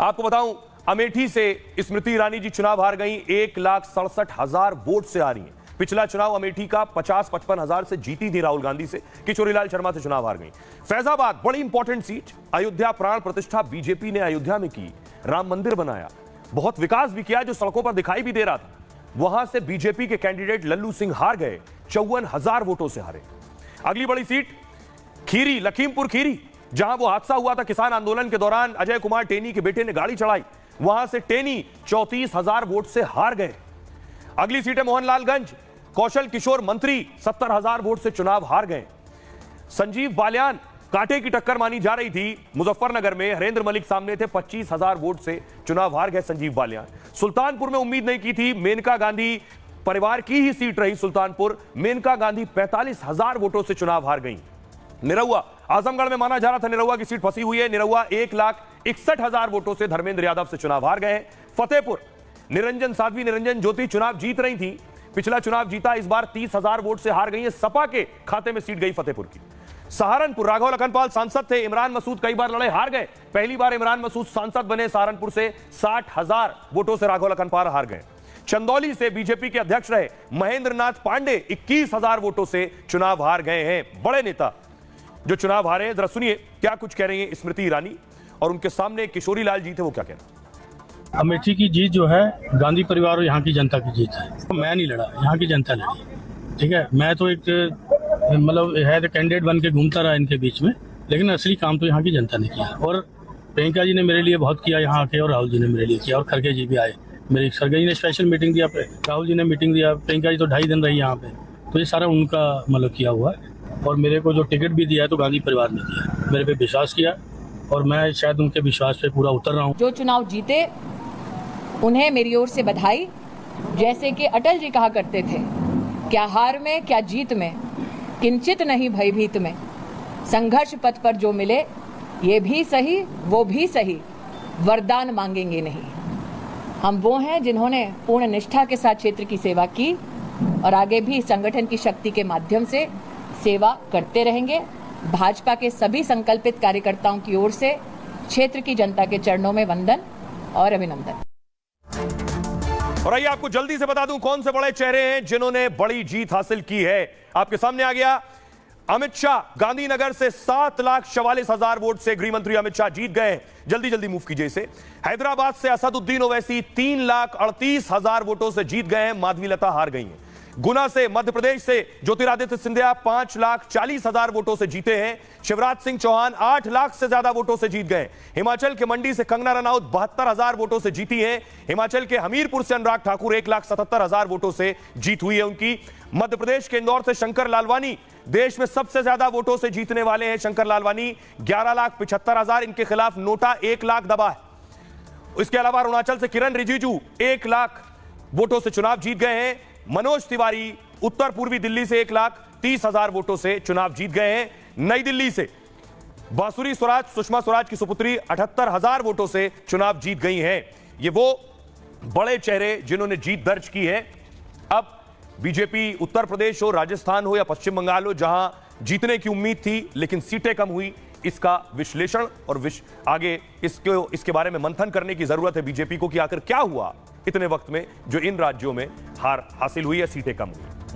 आपको बताऊं, अमेठी से स्मृति ईरानी जी चुनाव हार गई। 1,67,000 वोट से हारी हैं। पिछला चुनाव अमेठी का 50-55 हजार से जीती थी राहुल गांधी से। किशोरीलाल शर्मा से चुनाव हार गई। फैजाबाद बड़ी इंपॉर्टेंट सीट, अयोध्या प्राण प्रतिष्ठा बीजेपी ने अयोध्या में की। राम मंदिर बनाया, बहुत विकास भी किया जो सड़कों पर दिखाई भी दे रहा था। वहां से बीजेपी के कैंडिडेट लल्लू सिंह हार गए, 54,000 वोटों से हारे। अगली बड़ी सीट खीरी, लखीमपुर खीरी, जहां वो हादसा हुआ था किसान आंदोलन के दौरान, अजय कुमार टेनी के बेटे ने गाड़ी चढ़ाई, वहां से टेनी 34,000 वोट से हार गए। अगली सीट है मोहनलालगंज, कौशल किशोर मंत्री 70,000 वोट से चुनाव हार गए। संजीव बालियान कांटे की टक्कर मानी जा रही थी मुजफ्फरनगर में, हरेंद्र मलिक सामने थे, 25,000 वोट से चुनाव हार गए संजीव बालियान। सुल्तानपुर में उम्मीद नहीं की थी, मेनका गांधी परिवार की ही सीट रही सुल्तानपुर, मेनका गांधी 45,000 वोटों से चुनाव हार गई। निरहुआ, आजमगढ़ में माना जा रहा था निरहुआ की सीट फंसी हुई है, निरहुआ 1,61,000 वोटों से धर्मेंद्र यादव से चुनाव हार गए। फतेहपुर, निरंजन साध्वी निरंजन ज्योति चुनाव जीत रही थी, पिछला चुनाव जीता, इस बार 30,000 वोट से हार गई है। सपा के खाते में सीट गई फतेहपुर की। सहारनपुर, राघव लखनपाल सांसद थे, इमरान मसूद कई बार लड़े, हार गए। पहली बार इमरान मसूद सांसद बने सहारनपुर से, 60,000 वोटों से राघव लखनपाल हार गए। चंदौली से बीजेपी के अध्यक्ष रहे महेंद्र नाथ पांडे 21,000 वोटों से चुनाव हार गए हैं। बड़े नेता जो चुनाव हारे हैं, जरा सुनिए क्या कुछ कह रही है स्मृति ईरानी, और उनके सामने किशोरीलाल जी थे, वो क्या कह रहे हैं। अमेठी की जीत जो है गांधी परिवार और यहाँ की जनता की जीत है। मैं नहीं लड़ा, यहाँ की जनता लड़ी। ठीक है, मैं तो एक मतलब है कैंडिडेट बन के घूमता रहा इनके बीच में, लेकिन असली काम तो यहाँ की जनता ने किया। और प्रियंका जी ने मेरे लिए बहुत किया यहाँ आके, और राहुल जी ने मेरे लिए किया, और खड़गे जी भी आए। मेरी खड़गे जी ने स्पेशल मीटिंग दिया, राहुल जी ने मीटिंग दिया, प्रियंका जी तो 2.5 दिन रही यहाँ पे। तो ये सारा उनका मतलब किया हुआ है। और मेरे को जो टिकट भी दिया है तो गांधी परिवार ने दिया, मेरे पे विश्वास किया, और मैं शायद उनके विश्वास पे पूरा उतर रहा हूँ। जो चुनाव जीते उन्हें मेरी ओर से बधाई। जैसे कि अटल जी कहा करते थे, क्या हार में क्या जीत में, किंचित नहीं भयभीत में, संघर्ष पथ पर जो मिले ये भी सही वो भी सही, वरदान मांगेंगे नहीं। हम वो हैं जिन्होंने पूर्ण निष्ठा के साथ क्षेत्र की सेवा की, और आगे भी संगठन की शक्ति के माध्यम से सेवा करते रहेंगे। भाजपा के सभी संकल्पित कार्यकर्ताओं की ओर से क्षेत्र की जनता के चरणों में वंदन और अभिनंदन। और आइए आपको जल्दी से बता दूं कौन से बड़े चेहरे हैं जिन्होंने बड़ी जीत हासिल की है। आपके सामने आ गया अमित शाह, गांधीनगर से 7,44,000 वोट से गृह मंत्री अमित शाह जीत गए। जल्दी जल्दी मूव कीजिए इसे। हैदराबाद से असदुद्दीन ओवैसी 3,38,000 वोटों से जीत गए हैं, माधवीलता हार गई हैं। गुना से, मध्य प्रदेश से ज्योतिरादित्य सिंधिया 5,40,000 वोटों से जीते हैं। शिवराज सिंह चौहान 8 लाख से ज्यादा वोटों से जीत गए। हिमाचल के मंडी से कंगना रनौत 72,000 वोटों से जीती है। हिमाचल के हमीरपुर से अनुराग ठाकुर 1,77,000 वोटों से जीत हुई है उनकी। मध्य प्रदेश के इंदौर से शंकर लालवानी देश में सबसे ज्यादा वोटों से जीतने वाले हैं। शंकर लालवानी 11,75,000, इनके खिलाफ नोटा 1 लाख दबा है। इसके अलावा अरुणाचल से किरण रिजिजू 1 लाख वोटों से चुनाव जीत गए हैं। मनोज तिवारी उत्तर पूर्वी दिल्ली से 1,30,000 वोटों से चुनाव जीत गए हैं। नई दिल्ली से बांसुरी स्वराज, सुषमा स्वराज की सुपुत्री 78,000 वोटों से चुनाव जीत गई हैं। ये वो बड़े चेहरे जिन्होंने जीत दर्ज की है। अब बीजेपी उत्तर प्रदेश हो, राजस्थान हो या पश्चिम बंगाल हो, जहां जीतने की उम्मीद थी लेकिन सीटें कम हुई, इसका विश्लेषण और आगे इसके बारे में मंथन करने की जरूरत है बीजेपी को कि आखिर क्या हुआ इतने वक्त में जो इन राज्यों में हार हासिल हुई है, सीटें कम हुई।